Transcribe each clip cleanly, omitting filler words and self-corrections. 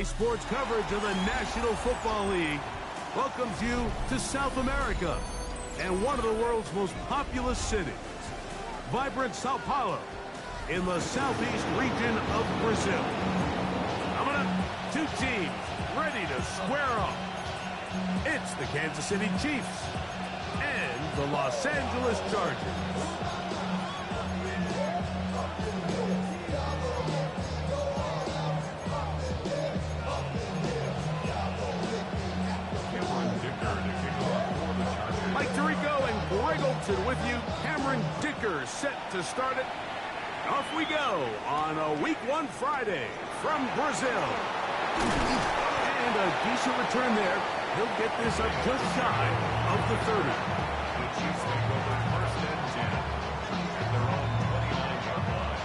GOI Sports coverage of the National Football League welcomes you to South America and one of the world's most populous cities, vibrant Sao Paulo, in the southeast region of Brazil. Coming up, two teams ready to square off. It's the Kansas City Chiefs and the Los Angeles Chargers. With you, Cameron Dicker set to start it. Off we go on a Week 1 Friday from Brazil. And a decent return there. He'll get this up just shy of the 30. The Chiefs take over first and 10 at their own 29-yard line.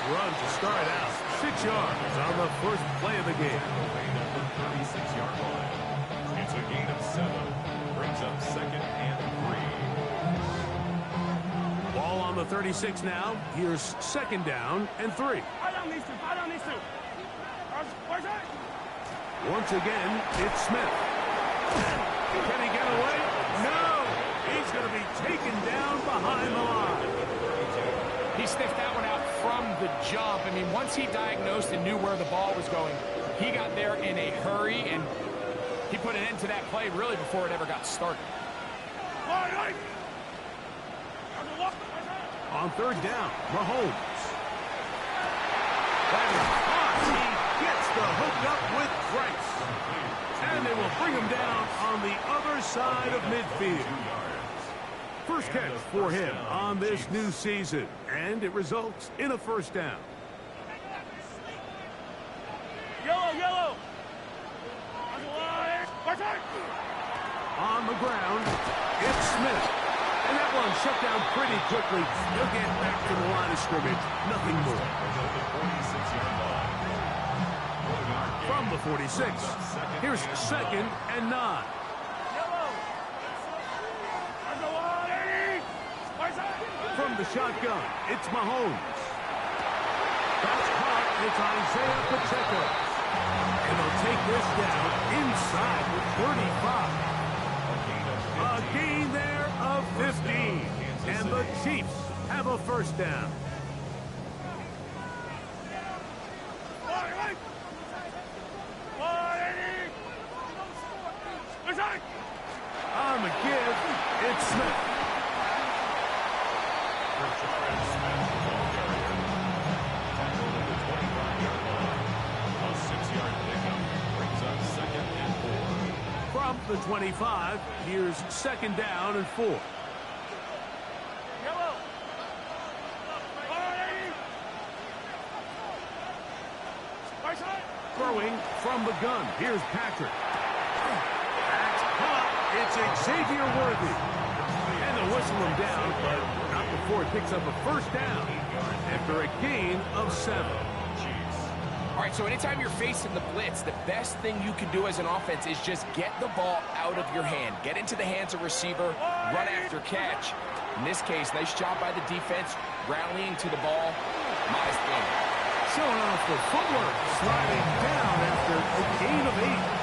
Run to start out. 6 yards on the first play of the game. At the 36-yard line. It's a gain of 7. Brings up second and 3. Ball on the 36 now. Here's second down and 3. Once again, it's Smith. Can he get away? No! He's going to be taken down behind the line. He sniffed that one out from the jump. I mean, once he diagnosed and knew where the ball was going, he got there in a hurry, and he put an end to that play really before it ever got started. On third down, Mahomes. That is caught. He gets the hook up with Price. And they will bring him down on the other side of midfield. First catch for him on this new season, and it results in a first down. Yellow! On the ground, it's Smith. And that one shut down pretty quickly. He'll get back to the line of scrimmage. Nothing more. From the 46, here's second and 9. From the shotgun, it's Mahomes. That's caught. It's Isaiah Pacheco. And they'll take this down inside the 35. A gain there of 15. And the Chiefs have a first down. On the give, it's Smith. From the 25, here's second down and 4. Throwing from the gun, here's Patrick. That's caught. It's Xavier Worthy. And they'll whistle him down, but not before it picks up a first down after a gain of 7. All right, so anytime you're facing the blitz, the best thing you can do as an offense is just get the ball out of your hand. Get into the hands of receiver, run after catch. In this case, nice job by the defense, rallying to the ball. Nice game. Showing off the footwork, sliding down after a gain of 8.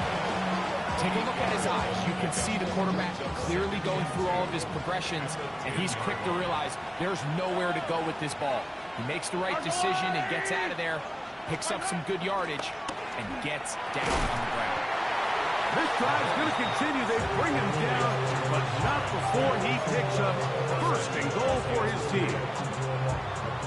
Take a look at his eyes. You can see the quarterback clearly going through all of his progressions, and he's quick to realize there's nowhere to go with this ball. He makes the right decision and gets out of there, picks up some good yardage, and gets down on the ground. This drive's going to continue. They bring him down, but not before he picks up first and goal for his team.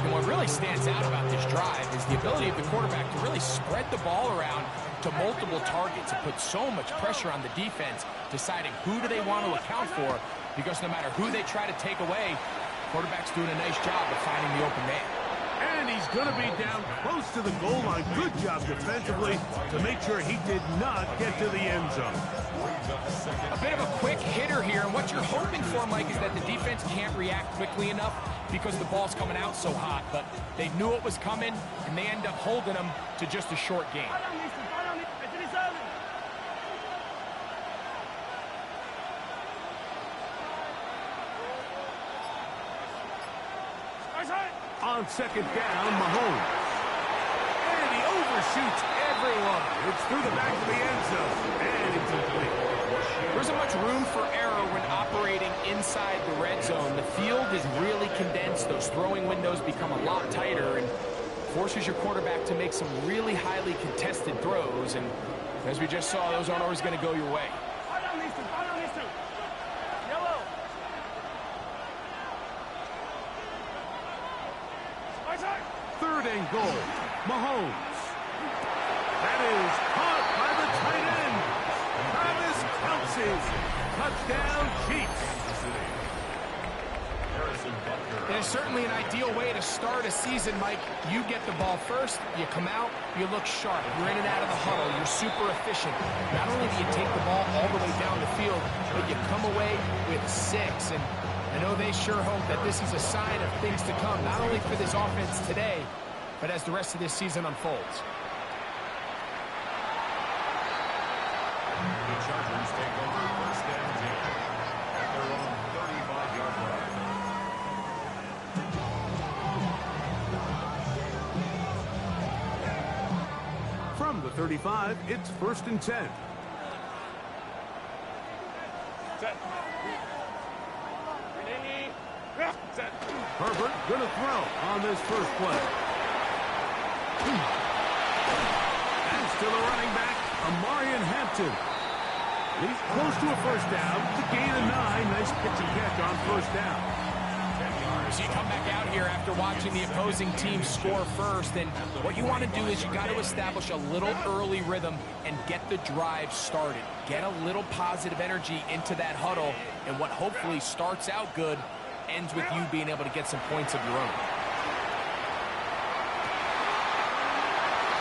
And what really stands out about this drive is the ability of the quarterback to really spread the ball around to multiple targets and put so much pressure on the defense, deciding who do they want to account for, because no matter who they try to take away, quarterback's doing a nice job of finding the open man. And he's going to be down close to the goal line. Good job defensively to make sure he did not get to the end zone. A bit of a quick hitter here, and what you're hoping for, Mike, is that the defense can't react quickly enough because the ball's coming out so hot. But they knew it was coming, and they end up holding them to just a short game. On second down, Mahomes. And he overshoots everyone. It's through the back of the end zone. And it's complete. There isn't much room for error when operating inside the red zone. The field is really condensed. Those throwing windows become a lot tighter and forces your quarterback to make some really highly contested throws. And as we just saw, those aren't always going to go your way. Third and goal, Mahomes. That is caught by the tight end. Travis Kelce. Touchdown, Chiefs. It is certainly an ideal way to start a season, Mike. You get the ball first, you come out, you look sharp. You're in and out of the huddle. You're super efficient. Not only do you take the ball all the way down the field, but you come away with 6. And I know they sure hope that this is a sign of things to come, not only for this offense today, but as the rest of this season unfolds. The Chargers take over first and 10 at their own 35-yard line. From the 35, it's first and 10. Set. Set. Herbert gonna throw on this first play. And still a running back, Amarian Hampton. He's close to a first down. It's a gain of 9. Nice pitch and catch on first down. So you come back out here after watching the opposing team score first, and what you want to do is you got to establish a little early rhythm and get the drive started. Get a little positive energy into that huddle, and what hopefully starts out good ends with you being able to get some points of your own.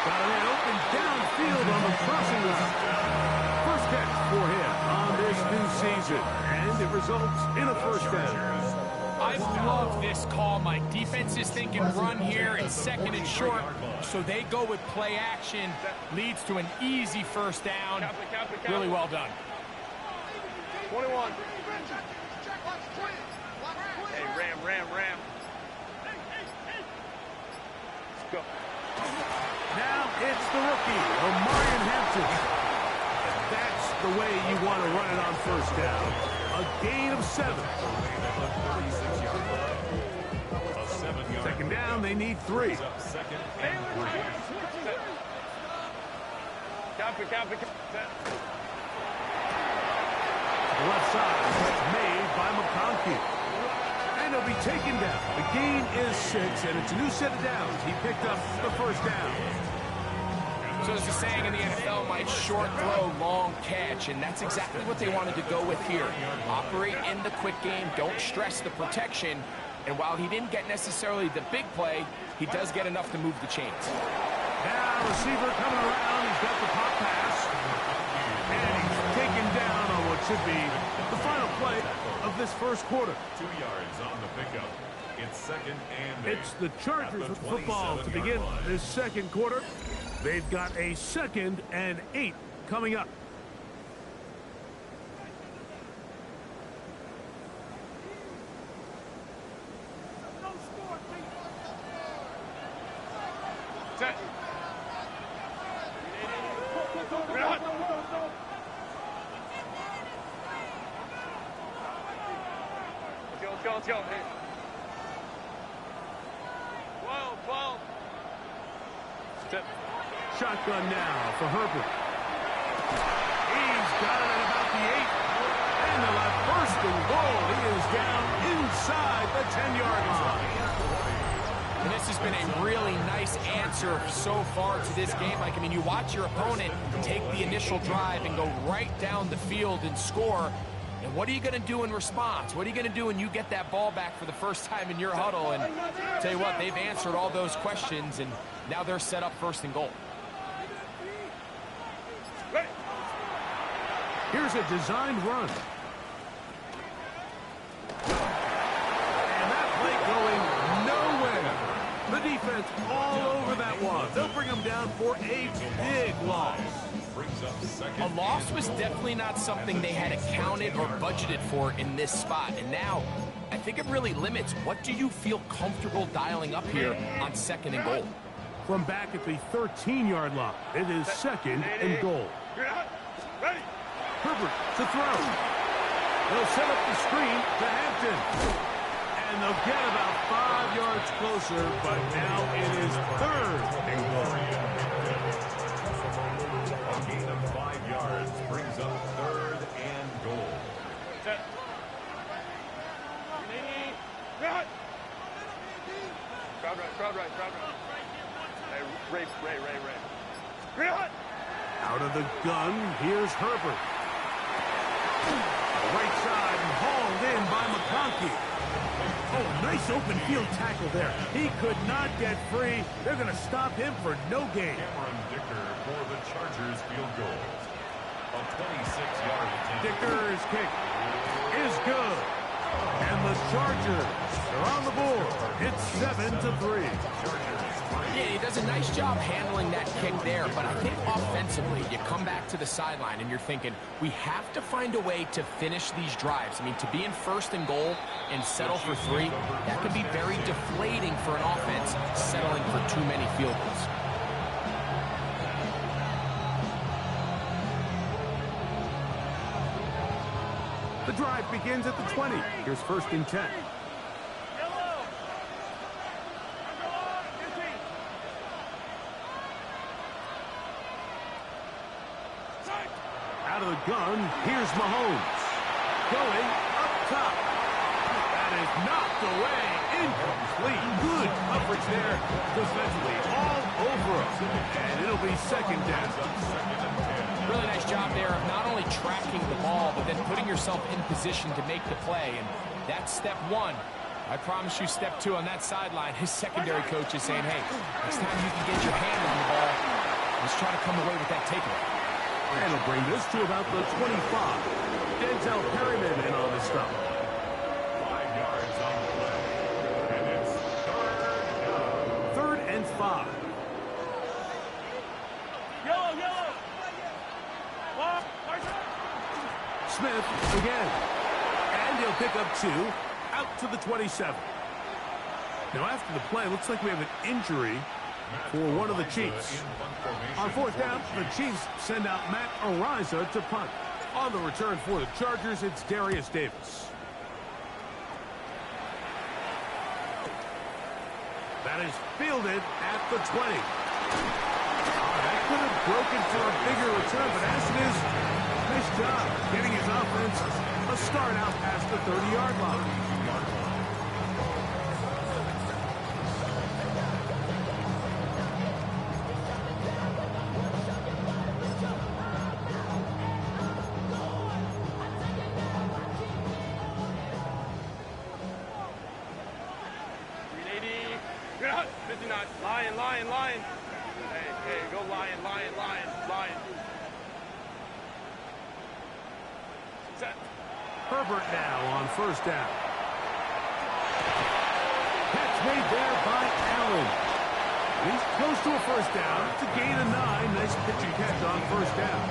Got a man open downfield on the crossing route. First catch for him on this new season, and it results in a first down. I love this call, Mike. Defense is thinking run here. It's second and short, so they go with play action. Leads to an easy first down. Really well done. 21. Hey, ram. Let's go. Now it's the rookie, Amarian Hampton. That's the way you want to run it on first down. A gain of 7. Second down, they need 3. Second and 3. Copy. The left side, that's made by McConkey. And he'll be taken down. The gain is 6, and it's a new set of downs. He picked up the first down. So as the saying in the NFL, Mike, short throw, long catch, and that's exactly what they wanted to go with here. Operate in the quick game, don't stress the protection, and while he didn't get necessarily the big play, he does get enough to move the chains. Now receiver coming around, he's got the pop pass, and he's taken down on what should be the final play of this first quarter. 2 yards on the pickup. It's second and 8. It's the Chargers with football to begin this second quarter. They've got a 2nd and 8 coming up. Set. Let's go. 12. Step. Shotgun now for Herbert. He's got it at about the 8. And they'll have first and goal. He is down inside the 10-yard line. And this has been a really nice answer so far to this game. Like, I mean, you watch your opponent take the initial drive and go right down the field and score. And what are you going to do in response? What are you going to do when you get that ball back for the first time in your huddle? And tell you what, they've answered all those questions, and now they're set up first and goal. Here's a designed run. And that play going nowhere. The defense all over that one. They'll bring them down for a big loss. A loss was definitely not something they had accounted or budgeted for in this spot. And now, I think it really limits what do you feel comfortable dialing up here on second and goal. From back at the 13-yard line, it is second and goal. Herbert to throw. They'll set up the screen to Hampton. And they'll get about 5 yards closer, but now it is third and goal. A gain of 5 yards brings up third and goal. Crowd right. Hey, Ray. Out of the gun, here's Herbert. Right side and hauled in by McConkey. Oh, nice open field tackle there. He could not get free. They're going to stop him for no gain. Cameron Dicker for the Chargers field goal. A 26-yard attempt. Dicker's kick is good. And the Chargers are on the board. It's 7-3. Yeah, he does a nice job handling that kick there, but I think offensively, you come back to the sideline and you're thinking, we have to find a way to finish these drives. I mean, to be in first and goal and settle for 3, that can be very deflating for an offense settling for too many field goals. The drive begins at the 20. Here's first and 10. Out of the gun, here's Mahomes. Going up top. That is knocked away. Incomplete. Good coverage there defensively. All over us. And it'll be second down. Really nice job there of not only tracking the ball, but then putting yourself in position to make the play. And that's step 1. I promise you step 2 on that sideline. His secondary coach is saying, hey, next time you can get your hand on the ball, let's try to come away with that takeaway. And it'll bring this to about the 25. Denzel Perryman in on the stop. 5 yards on the play. And it's Third and 5. Yellow. Smith again. And he'll pick up 2 out to the 27. Now after the play, looks like we have an injury for one of the Chiefs. On fourth down, the Chiefs send out Matt Ariza to punt. On the return for the Chargers, it's Darius Davis. That is fielded at the 20. That could have broken for a bigger return, but as it is, nice job getting his offense a start out past the 30-yard line. Lion. Hey, go lion. Set. Herbert now on first down. Catch made there by Allen. He's close to a first down. It's a gain of 9. Nice pitch and catch on first down.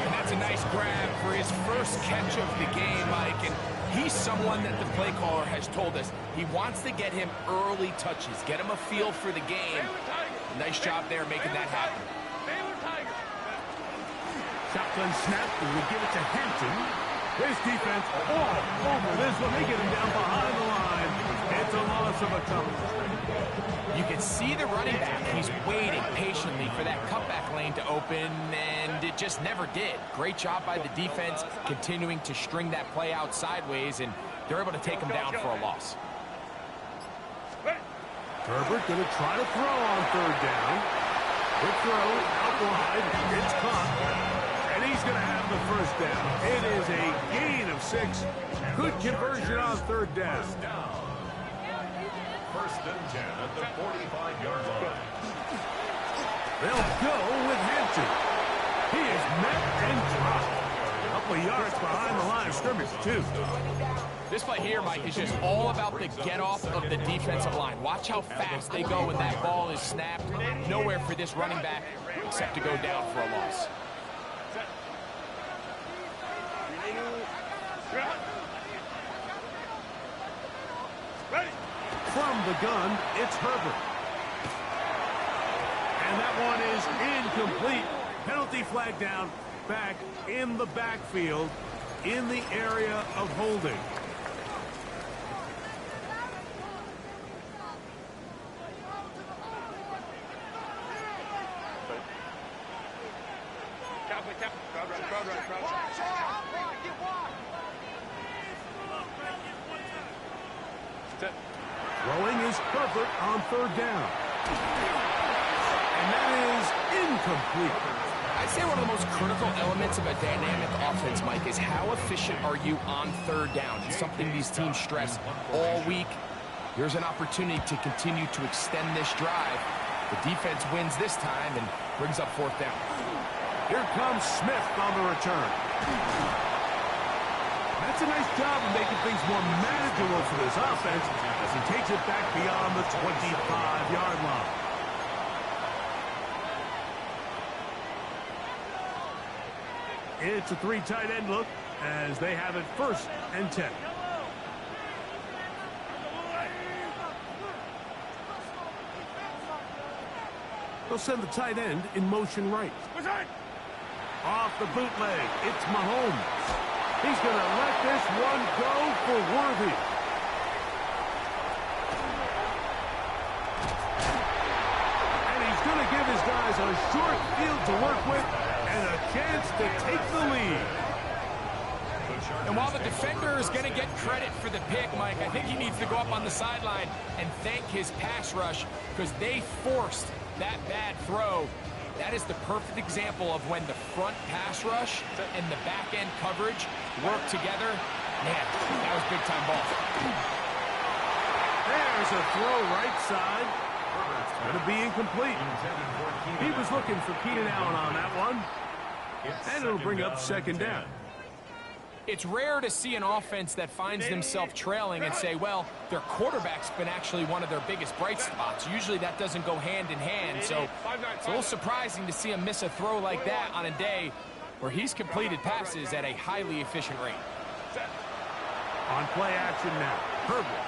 And that's a nice grab for his first catch of the game, Mike. And he's someone that the play caller has told us he wants to get him early touches, get him a feel for the game. Nice job there making that happen. Shotgun snap, and we give it to Hampton. His defense all over this one. They get him down behind the line. It's a loss of a couple. You can see the running back. He's waiting patiently for that cutback lane to open, and it just never did. Great job by the defense, continuing to string that play out sideways, and they're able to take him down for a loss. Herbert going to try to throw on third down. Good throw, out wide. It's caught. And he He's going to have the first down. It is a gain of 6. Good conversion on third down. First and 10 at the 45-yard line. They'll go with Hampton. He is met and dropped. A couple of yards behind the line of scrimmage, too. This play here, Mike, is just all about the get-off of the defensive line. Watch how fast they go when that ball is snapped. Nowhere for this running back except to go down for a loss. From the gun, it's Herbert. And that one is incomplete. Penalty flag down, back in the backfield, in the area of holding. Throwing is Herbert on third down. And that is incomplete. I'd say one of the most critical elements of a dynamic offense, Mike, is how efficient are you on third down? It's something these teams stress all week. Here's an opportunity to continue to extend this drive. The defense wins this time and brings up fourth down. Here comes Smith on the return. That's a nice job of making things more manageable for this offense as he takes it back beyond the 25-yard line. It's a 3 tight end look as they have it first and 10. They'll send the tight end in motion right. Off the bootleg, it's Mahomes. He's going to let this one go for Worthy. And he's going to give his guys a short field to work with and a chance to take the lead. And while the defender is going to get credit for the pick, Mike, I think he needs to go up on the sideline and thank his pass rush because they forced that bad throw. That is the perfect example of when the front pass rush and the back end coverage work together. Man, that was big time ball. There's a throw right side. It's going to be incomplete. He was looking for Keenan Allen on that one. And it'll bring up second down. It's rare to see an offense that finds themselves trailing and say, well, their quarterback's been actually one of their biggest bright spots. Usually that doesn't go hand in hand, so it's a little surprising to see him miss a throw like that on a day where he's completed passes at a highly efficient rate. On play action now, Herbert.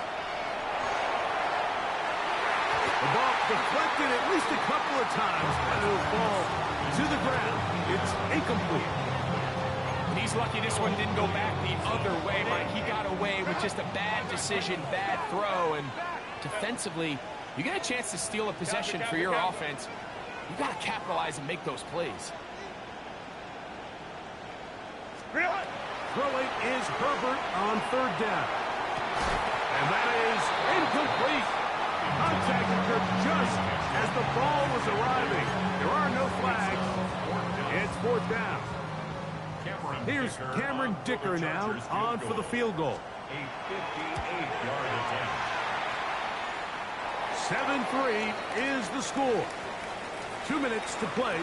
The ball deflected at least a couple of times, and it'll fall to the ground. It's incomplete. He's lucky this one didn't go back the other way, Mike. He got away with just a bad decision, bad throw, and defensively, you get a chance to steal a possession for your offense. You got to capitalize and make those plays. Throwing is Herbert on third down. And that is incomplete. Contact occurred just as the ball was arriving. There are no flags. It's fourth down. Here's Cameron Dicker now on for the field goal. A 58-yard attempt. 7-3 is the score. 2 minutes to play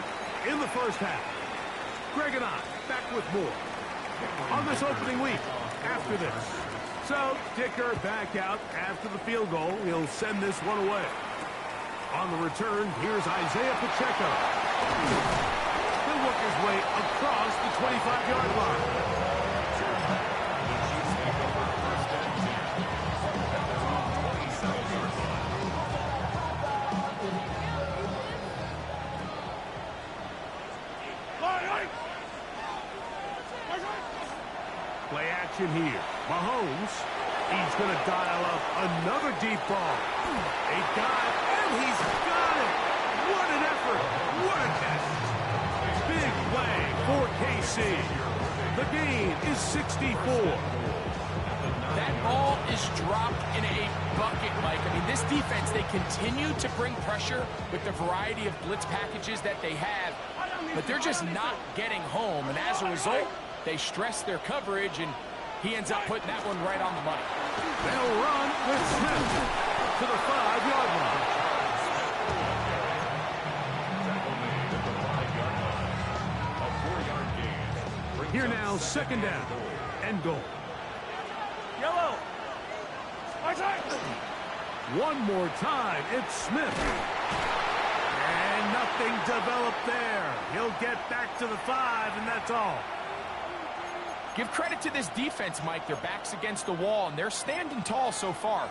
in the first half. Greg and I back with more on this opening week after this. So Dicker back out after the field goal. He'll send this one away. On the return, here's Isaiah Pacheco. He'll work his way across the 25-yard line. Play action here. Mahomes, he's going to dial up another deep ball. He got it, and he's got it. What an effort. What a catch. Big play for KC. The gain is 64. That ball is dropped in a bucket, Mike. I mean, this defense, they continue to bring pressure with the variety of blitz packages that they have, but they're just not getting home. And as a result, they stress their coverage, and he ends up putting that one right on the money. They'll run with Smith to the 5-yard line. Here now, second down and goal. Yellow. One more time, it's Smith. And nothing developed there. He'll get back to the 5, and that's all. Give credit to this defense, Mike. Their back's against the wall, and they're standing tall so far.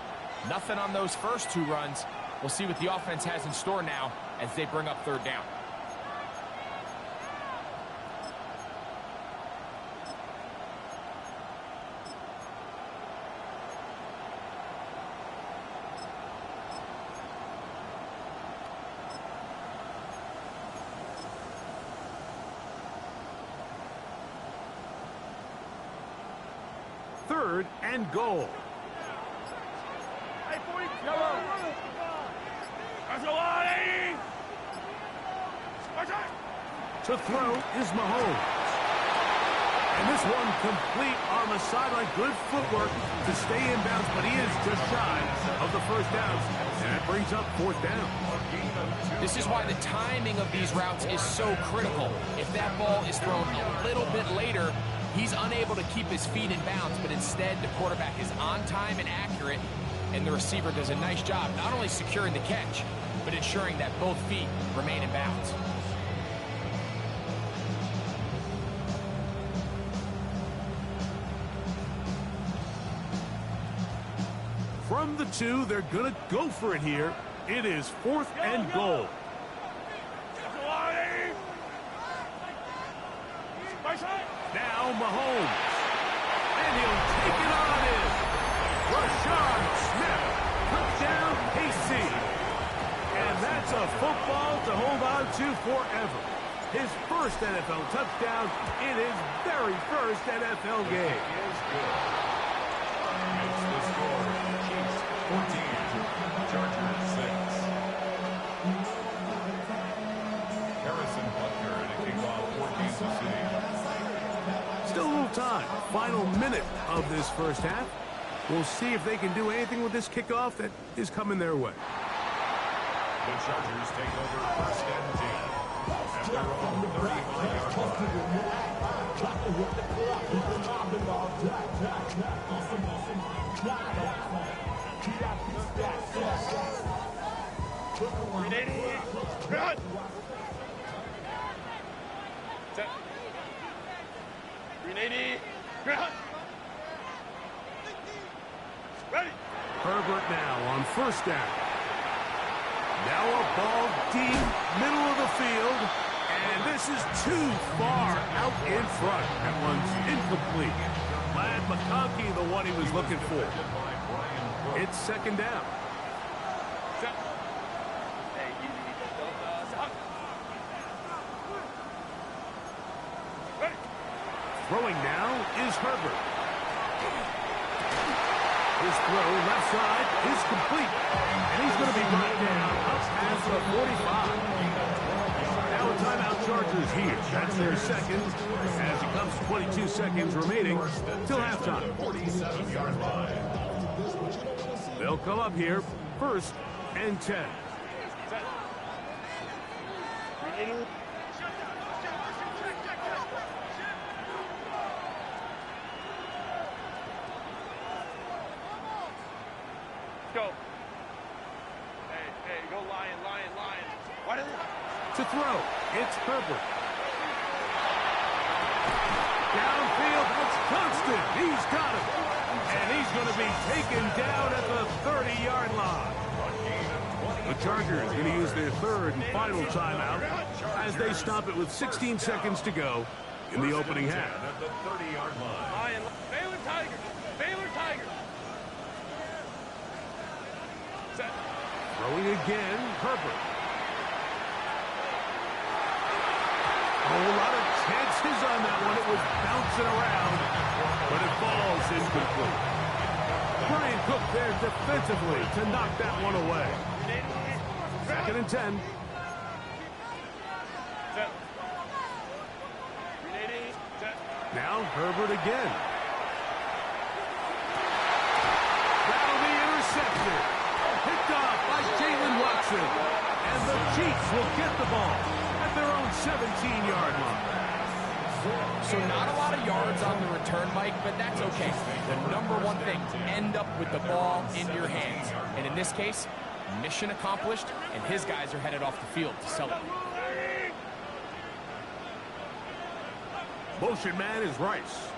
Nothing on those first 2 runs. We'll see what the offense has in store now as they bring up third down. Third and goal. Hey, 40. Yellow. That's a lot, 80. To throw is Mahomes. And this one complete on the sideline. Good footwork to stay in bounds, but he is just shy of the first down. And that brings up fourth down. This is why the timing of these routes is so critical. If that ball is thrown a little bit later, he's unable to keep his feet in bounds, but instead the quarterback is on time and accurate, and the receiver does a nice job not only securing the catch, but ensuring that both feet remain in bounds. From the 2, they're going to go for it here. It is fourth and goal. Now Mahomes. And he'll take it on in. Rashad Smith. Touchdown, KC. And that's a football to hold on to forever. His first NFL touchdown in his very first NFL game. It's the score. Chiefs 14, Chargers 6. Harrison Butker to kick off for Kansas City. Still a little time. Final minute of this first half. We'll see if they can do anything with this kickoff that is coming their way. The Chargers take over first and 10 at their own 35-yard line. 380. Ready. Herbert now on first down. Now a ball deep, middle of the field, and this is too far out in front. That one's incomplete. Lad McConkey, the one he was looking for. It's second down. Throwing now is Herbert. His throw left side is complete. And he's going to be brought down up past the 45. Now a timeout Chargers here. That's their second as it comes to 22 seconds remaining till halftime. They'll come up here first and 10. Go. Hey, go Lion. What is it? To throw, it's Herbert. Downfield, it's Constant. He's got it. And he's going to be taken down at the 30-yard line. The Chargers going to use their third and final timeout as they stop it with 16 seconds to go in the opening half. At the 30-yard line. Lion. Baylor Tigers. Set. Throwing again, Herbert. A whole lot of chances on that one. It was bouncing around, but it falls incomplete. Brian Cook there defensively to knock that one away. 2nd and 10. Now Herbert again. That'll be intercepted. Picked off by Jalen Watson. And the Chiefs will get the ball at their own 17-yard line. So not a lot of yards on the return, Mike, but that's okay. The number one thing, end up with the ball in your hands. And in this case, mission accomplished, and his guys are headed off the field to celebrate. Motion man is Rice.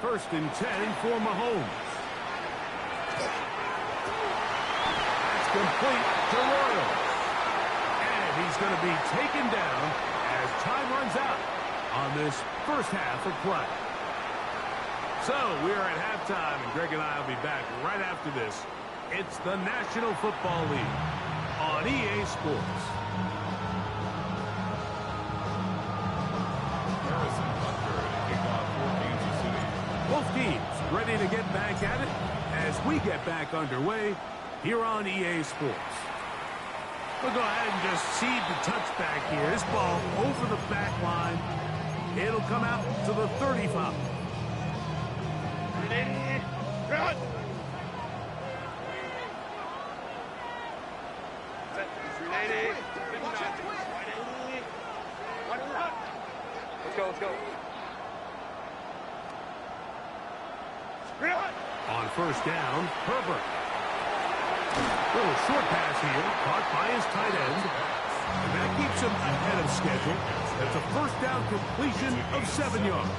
First and 10 for Mahomes. That's complete to Royal. And he's going to be taken down as time runs out on this first half of play. So we are at halftime, and Greg and I will be back right after this. It's the National Football League on EA Sports. Both teams ready to get back at it as we get back underway here on EA Sports. We'll go ahead and just seed the touchback here. This ball over the back line. It'll come out to the 35. Let's go. On first down, Herbert. Little short pass here, caught by his tight end. And that keeps him ahead of schedule. That's a first down completion of 7 yards.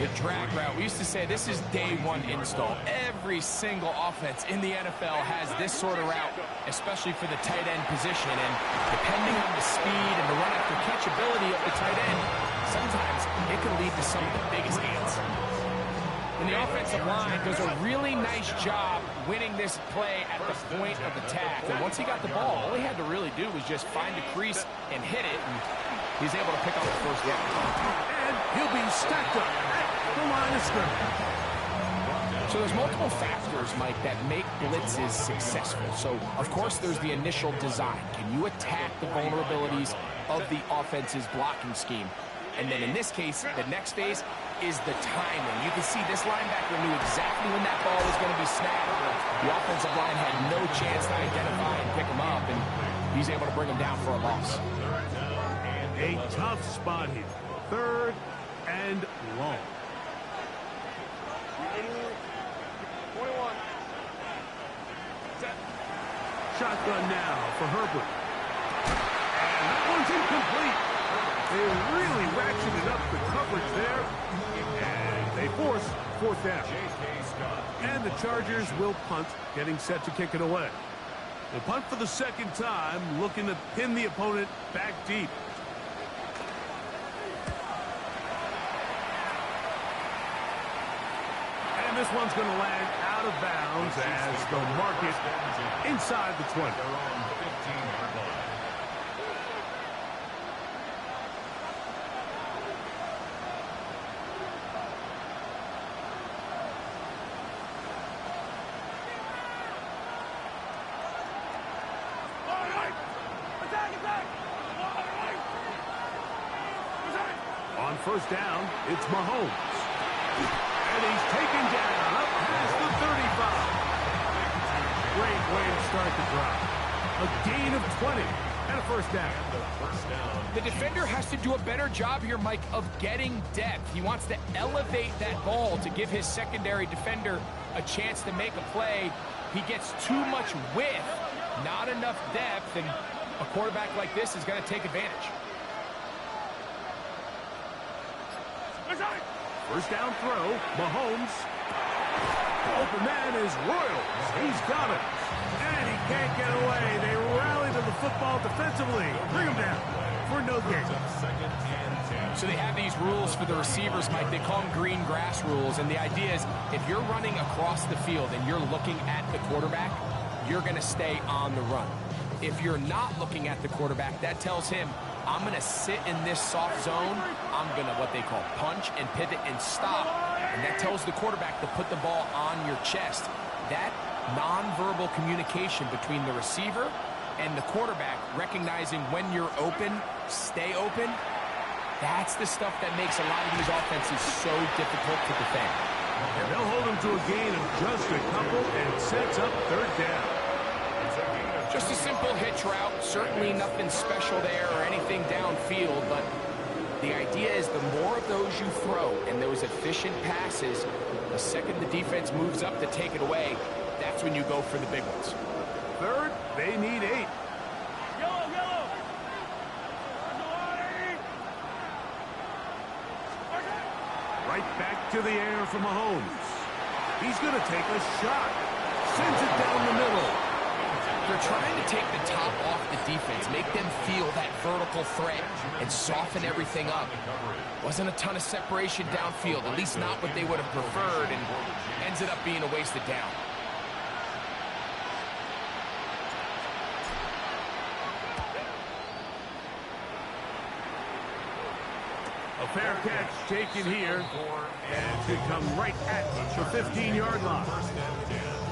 The drag route, we used to say this is day one install. Every single offense in the NFL has this sort of route, especially for the tight end position. And depending on the speed and the run after catch ability of the tight end, sometimes it can lead to some of the biggest gains. And the offensive line does a really nice job winning this play at the point of attack. And once he got the ball, all he had to really do was just find a crease and hit it. And he's able to pick up the first down. And he'll be stacked up at the line of scrimmage. So there's multiple factors, Mike, that make blitzes successful. So, of course, there's the initial design. Can you attack the vulnerabilities of the offense's blocking scheme? And then in this case, the next phase is the timing. You can see this linebacker knew exactly when that ball was going to be snapped. The offensive line had no chance to identify and pick him up, and he's able to bring him down for a loss. A tough spot here. 3rd and long. 21. Shotgun now for Herbert. And that one's incomplete. They really ratcheted up the coverage there. And they force 4th down. And the Chargers will punt, getting set to kick it away. The punt for the 2nd time, looking to pin the opponent back deep. And this one's going to land out of bounds as they'll mark it inside the 20. On first down, it's Mahomes. And he's taken down up past the 35. Great way to start the drive. A gain of 20 and a first down. The defender has to do a better job here, Mike, of getting depth. He wants to elevate that ball to give his secondary defender a chance to make a play. He gets too much width, not enough depth, and a quarterback like this is going to take advantage. First down throw, Mahomes. Open man is Royals. He's got it. And he can't get away. They rally to the football defensively. Bring him down for no gain. So they have these rules for the receivers, Mike. They call them green grass rules. And the idea is if you're running across the field and you're looking at the quarterback, you're going to stay on the run. If you're not looking at the quarterback, that tells him I'm going to sit in this soft zone. I'm going to what they call punch and pivot and stop. And that tells the quarterback to put the ball on your chest. That nonverbal communication between the receiver and the quarterback, recognizing when you're open, stay open, that's the stuff that makes a lot of these offenses so difficult to defend. And they'll hold him to a gain of just a couple and sets up third down. Just a simple hitch route, certainly nothing special there or anything downfield, but the idea is the more of those you throw and those efficient passes, the second the defense moves up to take it away, that's when you go for the big ones. Third, they need 8. Yellow, yellow. Right back to the air for Mahomes. He's going to take a shot. Sends it down the middle. They're trying to take the top off the defense, make them feel that vertical threat, and soften everything up. Wasn't a ton of separation downfield, at least not what they would have preferred, and ends up being a wasted down. A fair catch taken here, and should come right at the 15-yard line.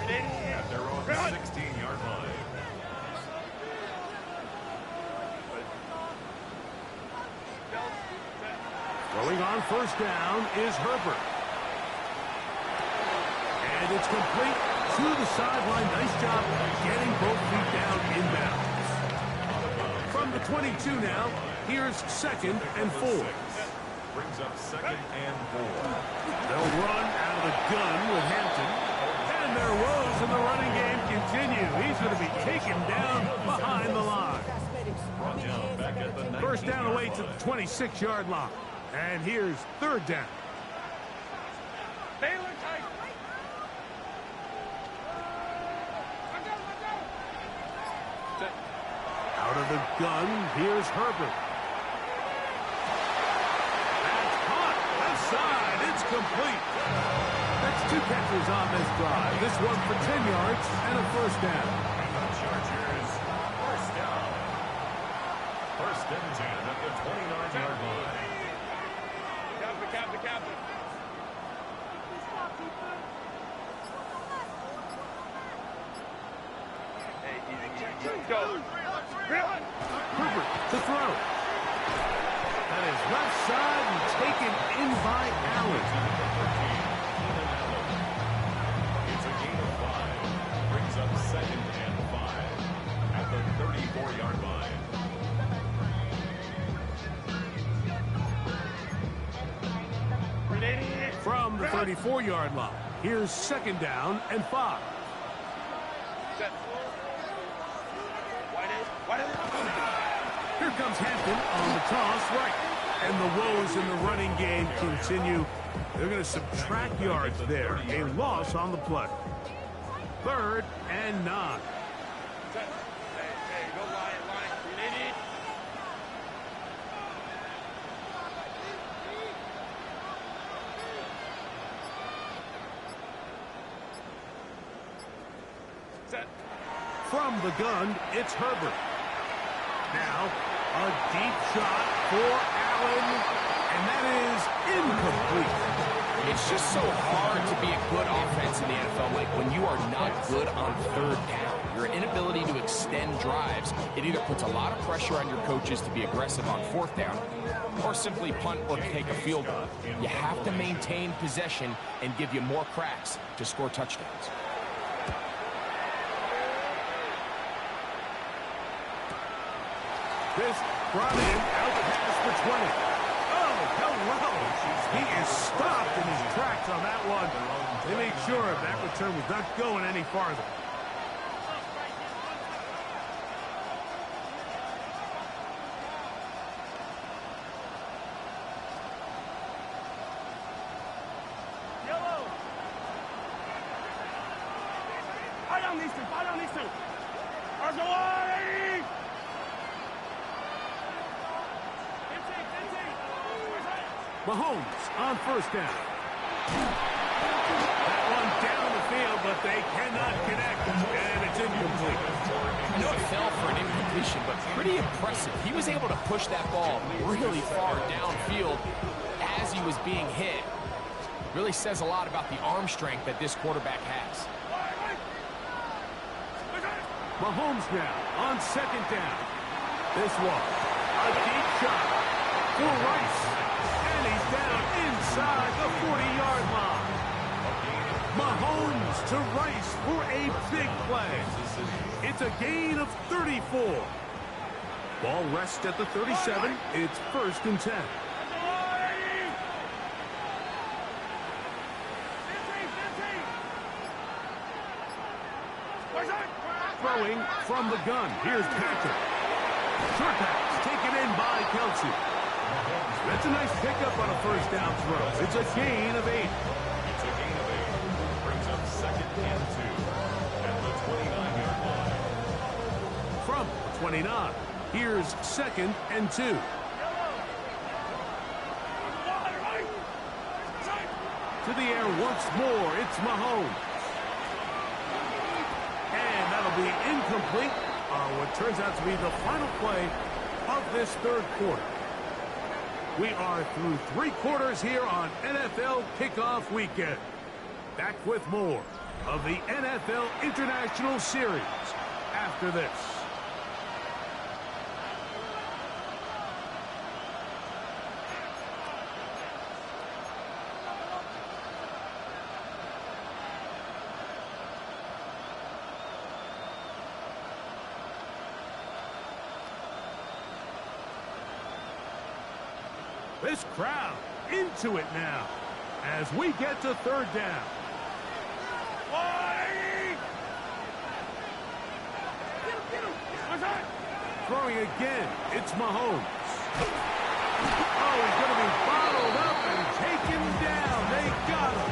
At their own 16-yard line. Throwing on first down is Herbert. And it's complete to the sideline. Nice job getting both feet down inbounds. From the 22 now, here's 2nd and 4. Brings up 2nd and 4. They'll run out of the gun with Hampton. And their woes in the running game continue. He's going to be taken down behind the line. Brought down back at the 19. First down away to the 26-yard line. And here's third down. Baylor tight. Out of the gun, here's Herbert. That's caught. Left side. It's complete. That's 2 catches on this drive. This one for 10 yards and a first down. And the Chargers, first down. First and 10 at the 29-yard line. Captain. Go. Herbert to throw. That is left side and taken in by Allen. It's a gain of 5. Brings up 2nd and 5 at the 34-yard line. From the 34-yard line, here's 2nd down and 5. Here comes Hampton on the toss right. And the woes in the running game continue. They're going to subtract yards there. A loss on the play. 3rd and 9. From the gun, it's Herbert. Now, a deep shot for Allen, and that is incomplete. It's just so hard to be a good offense in the NFL, Mike, when you are not good on third down. Your inability to extend drives, it either puts a lot of pressure on your coaches to be aggressive on 4th down, or simply punt or take a field goal. You have to maintain possession and give you more cracks to score touchdowns. This brought in out pass for 20. Oh, hello. He is stopped in his tracks on that one. They made sure that return was not going any farther. Yellow. Fight on these two. GOI. Mahomes on first down. That one down the field, but they cannot connect. And it's incomplete. I know it fell for an incompletion, but pretty impressive. He was able to push that ball really far downfield as he was being hit. Really says a lot about the arm strength that this quarterback has. Mahomes now on second down. This one, a deep shot for Rice. And he's down inside the 40-yard line. Mahomes to Rice for a big play. It's a gain of 34. Ball rests at the 37. It's 1st and 10. Throwing from the gun. Here's Patrick. Short pass taken in by Kelsey. That's a nice pickup on a 1st down throw. It's a gain of 8. It's a gain of 8. Brings up 2nd and 2 at the 29-yard line. From 29, here's 2nd and 2. To the air once more, it's Mahomes. And that'll be incomplete on what turns out to be the final play of this 3rd quarter. We are through 3 quarters here on NFL Kickoff Weekend. Back with more of the NFL International Series after this. This crowd into it now as we get to 3rd down. Throwing again, it's Mahomes. Oh, he's going to be bottled up and taken down. They got him.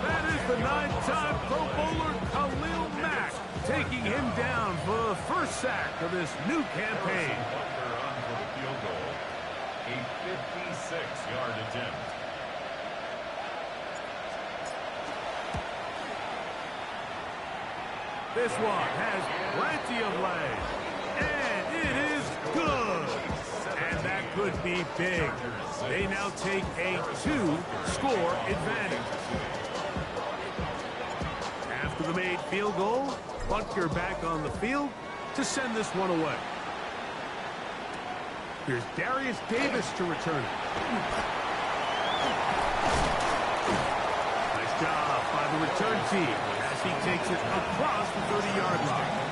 That is the 9-time Pro Bowler Khalil Mack taking him down for the 1st sack of this new campaign. A 56-yard attempt. This one has plenty of legs, and it is good. And that could be big. They now take a 2-score advantage. After the made field goal, Butker back on the field to send this one away. Here's Darius Davis to return it. Nice job by the return team as he takes it across the 30-yard line.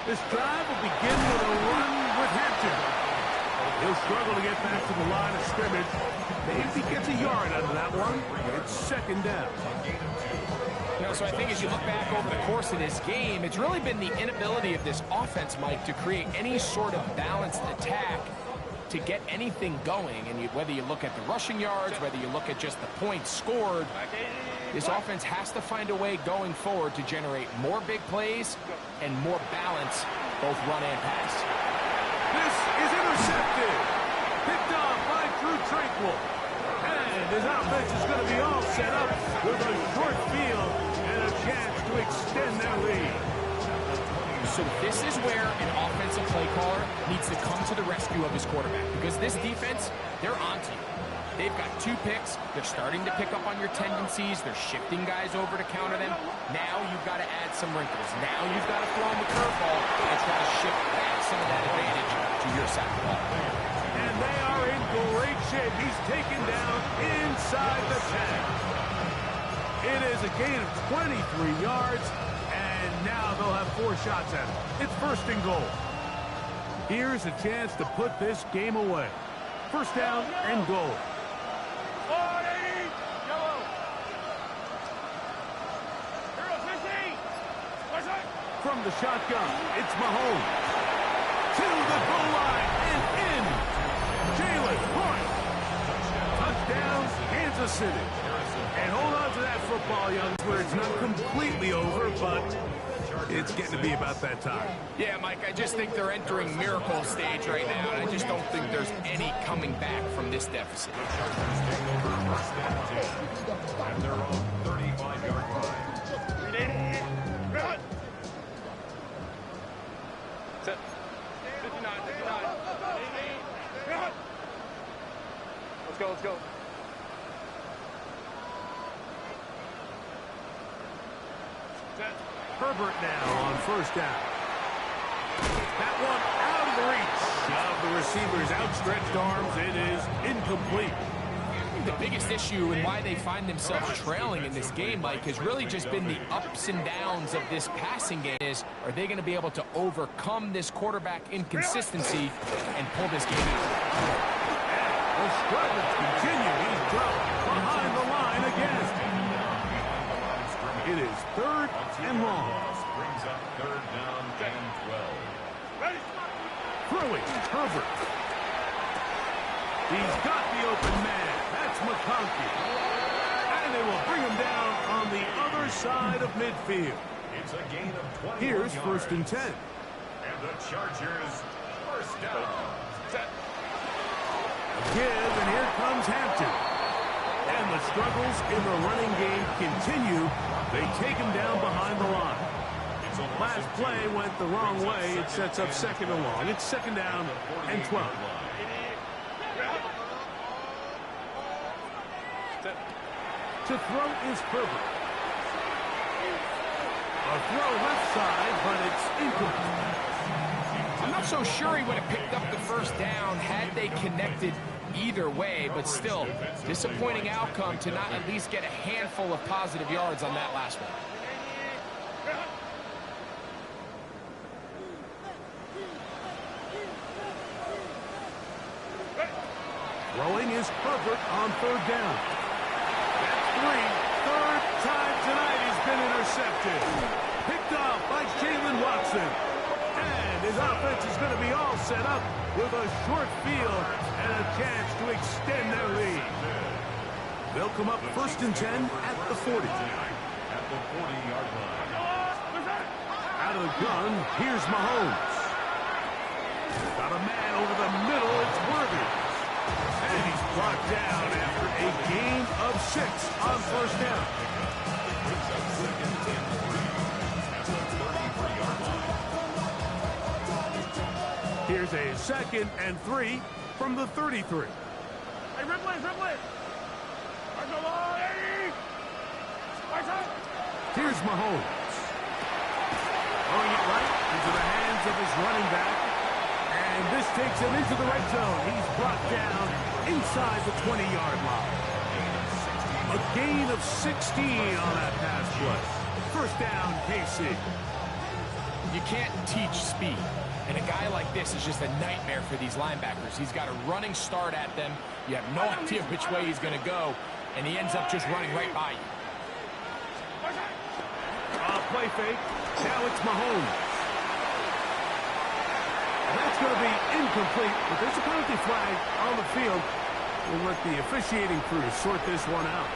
This drive will begin with a run with Hampton. He'll struggle to get back to the line of scrimmage. Maybe he gets a yard out of that one. It's 2nd down. You know, so I think as you look back over the course of this game, it's really been the inability of this offense, Mike, to create any sort of balanced attack to get anything going. And whether you look at the rushing yards, whether you look at just the points scored, this offense has to find a way going forward to generate more big plays and more balance, both run and pass. This is intercepted. Picked off by Drew Tranquil. And his offense is going to be all set up with a short field and a chance to extend their lead. So this is where an offensive play caller needs to come to the rescue of his quarterback, because this defense, they're onto you. They've got 2 picks. They're starting to pick up on your tendencies. They're shifting guys over to counter them. Now you've got to add some wrinkles. Now you've got to throw in the curveball and try to shift back some of that advantage to your side of the ball. And they are in great shape. He's taken down inside the 10. It is a gain of 23 yards, and now they'll have 4 shots at it. It's 1st and goal. Here's a chance to put this game away. 1st down and goal. From the shotgun, it's Mahomes. To the goal line and in. Jalen Hurts. Touchdown, Kansas City. And hold on to that football, young, where it's not completely over, but It's getting to be about that time. Yeah, Mike, I just think they're entering miracle stage right now, and I just don't think there's any coming back from this deficit. The Chargers take over first and 10 at their own 35-yard line. Set. 59, 59. Let's go, let's go. Set. Herbert now on first down. That one out of the reach of the receiver's outstretched arms. It is incomplete. The biggest issue and why they find themselves trailing in this game, Mike, has really just been the ups and downs of this passing game. Are they going to be able to overcome this quarterback inconsistency and pull this game out? The struggles continue. He's dropped behind the line again. It is third and long. Brings up third down and 12. Throwing, Herbert. He's got the open man. That's McConkey. And they will bring him down on the other side of midfield. It's a gain of 21 Here's yards. first and 10. And the Chargers first down. Set. Give, and here comes Hampton. And the struggles in the running game continue. They take him down behind the line. Last play went the wrong way. It sets up second and long. It's second down and 12. To throw is Herbert. A throw left side, but it's incomplete. I'm not so sure he would have picked up the first down had they connected either way, but still, disappointing outcome to not at least get a handful of positive yards on that last one. Throwing is Herbert on third down. That's three. Third time tonight he's been intercepted. Picked off by Jalen Watson. And his offense is going to be all set up with a short field and a chance to extend their lead. They'll come up first and 10 at the 40. At the 40-yard line. Out of the gun, here's Mahomes. Got a man over the middle, it's Worthy. And he's brought down after a gain of 6 on first down. Here's a second and 3 from the 33. Hey, Ripley, Ripley. Here's Mahomes. Throwing it right into the hands of his running back. And this takes him into the red zone. He's brought down inside the 20-yard line. A gain of 16 on that pass play. First down, KC. You can't teach speed, and a guy like this is just a nightmare for these linebackers. He's got a running start at them. You have no idea which way he's going to go, and he ends up just running right by you. Play fake. Now it's Mahomes. And that's going to be incomplete, but there's a penalty flag on the field. We'll let the officiating crew sort this one out.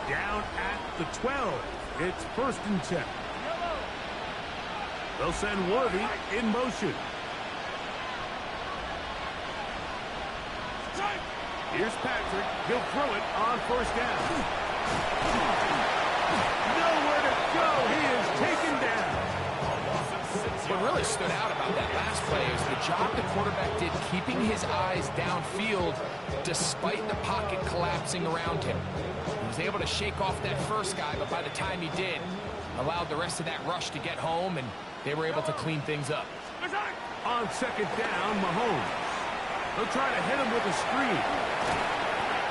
Down at the 12. It's first and 10. They'll send Worthy in motion. Here's Patrick. He'll throw it on first down. Nowhere to go. He is taken down. What really stood out about that last play is the job the quarterback did keeping his eyes downfield despite the pocket collapsing around him. He was able to shake off that first guy, but by the time he did, allowed the rest of that rush to get home, and they were able to clean things up. On second down, Mahomes. They'll try to hit him with a screen.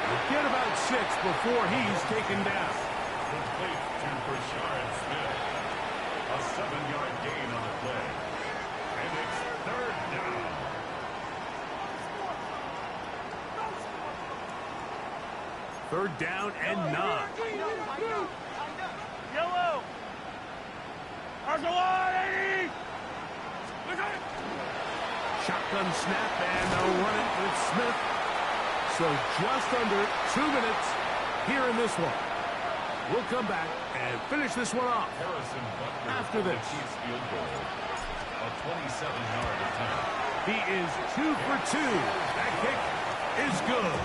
They'll get about 6 before he's taken down. Complete to Rashard Smith. A 7-yard gain on the play. And it's third down. Third down and 9. Yellow. GOI. Shotgun snap, and they'll run it with Smith. So just under 2 minutes here in this one. We'll come back and finish this one off after this. Field goal, a 27-yard attempt. He is 2 for 2. That kick is good.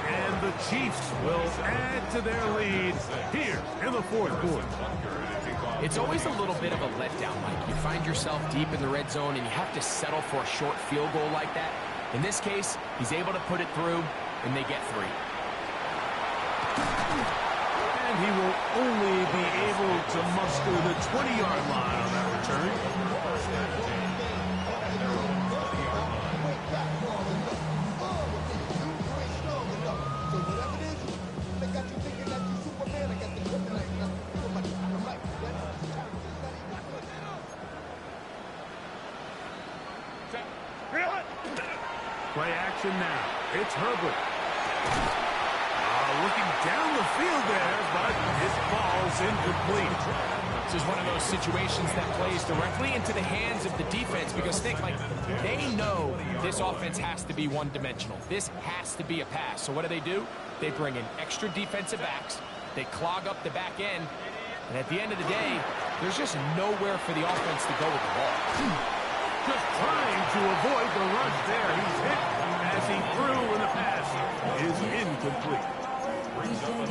And the Chiefs will add to their lead here in the fourth quarter. It's always a little bit of a letdown, Mike. You find yourself deep in the red zone and you have to settle for a short field goal like that. In this case, he's able to put it through, and they get 3. And he will only be able to muster the 20-yard line on that return. Play action now. It's Herbert. Looking down the field there, but his ball's incomplete. This is one of those situations that plays directly into the hands of the defense because think, like, they know this offense has to be one-dimensional. This has to be a pass. So what do? They bring in extra defensive backs. They clog up the back end. And at the end of the day, there's just nowhere for the offense to go with the ball. Just trying to avoid the rush there. He's hit as he threw, and the pass is incomplete.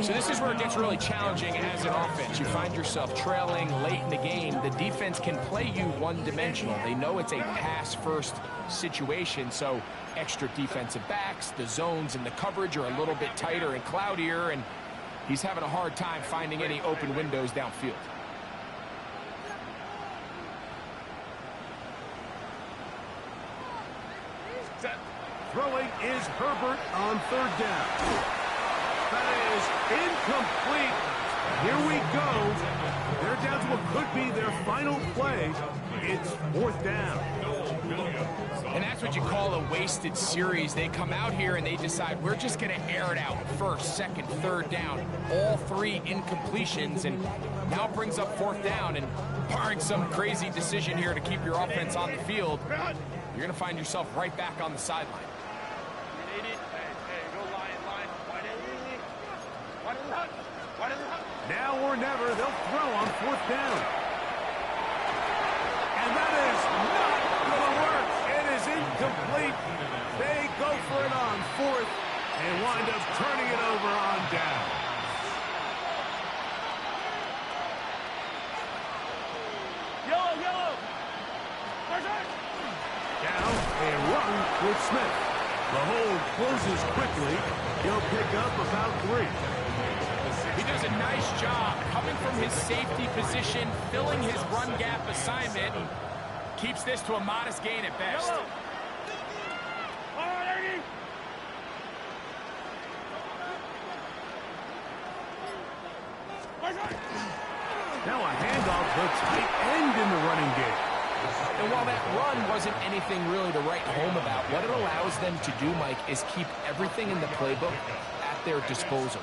So this is where it gets really challenging as an offense. You find yourself trailing late in the game. The defense can play you one-dimensional. They know it's a pass-first situation, so extra defensive backs, the zones and the coverage are a little bit tighter and cloudier, and he's having a hard time finding any open windows downfield. Throwing is Herbert on 3rd down. That is incomplete. Here we go. They're down to what could be their final play. It's 4th down. And that's what you call a wasted series. They come out here and they decide we're just going to air it out. 1st, 2nd, 3rd down. All 3 incompletions, and now it brings up 4th down. And barring some crazy decision here to keep your offense on the field, you're going to find yourself right back on the sideline. Now or never, they'll throw on 4th down. And that is not going to work. It is incomplete. They go for it on 4th and wind up turning it over on down. Yellow. Down and run with Smith. The hold closes quickly. He'll pick up about 3. He does a nice job coming from his safety position, filling his run gap assignment, and keeps this to a modest gain at best. Now a handoff to tight end in the running game. And while that run wasn't anything really to write home about, what it allows them to do, Mike, is keep everything in the playbook at their disposal.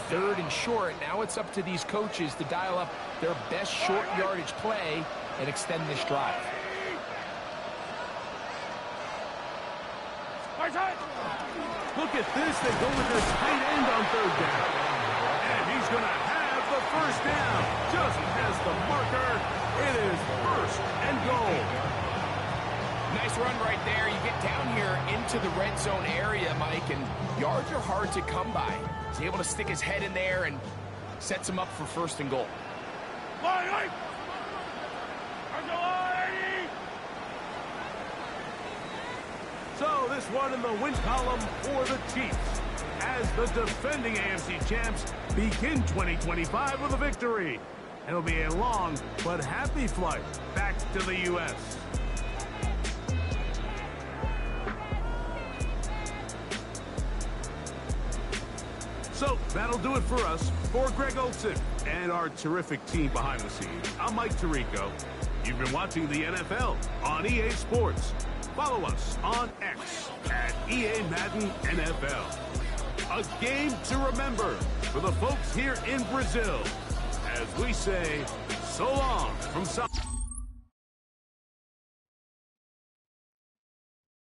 3rd and short, now it's up to these coaches to dial up their best short yardage play and extend this drive. Look at this. They go with their tight end on 3rd down. And he's going to have the 1st down. Just as the marker, it is 1st and goal. Nice run right there. You get down here into the red zone area, Mike, and yards are hard to come by. He's able to stick his head in there and sets him up for 1st and goal. So this one in the win column for the Chiefs as the defending AFC champs begin 2025 with a victory. It'll be a long but happy flight back to the U.S. So that'll do it for us. For Greg Olson and our terrific team behind the scenes, I'm Mike Tirico. You've been watching the NFL on EA Sports. Follow us on X at EA Madden NFL. A game to remember for the folks here in Brazil as we say so long from South.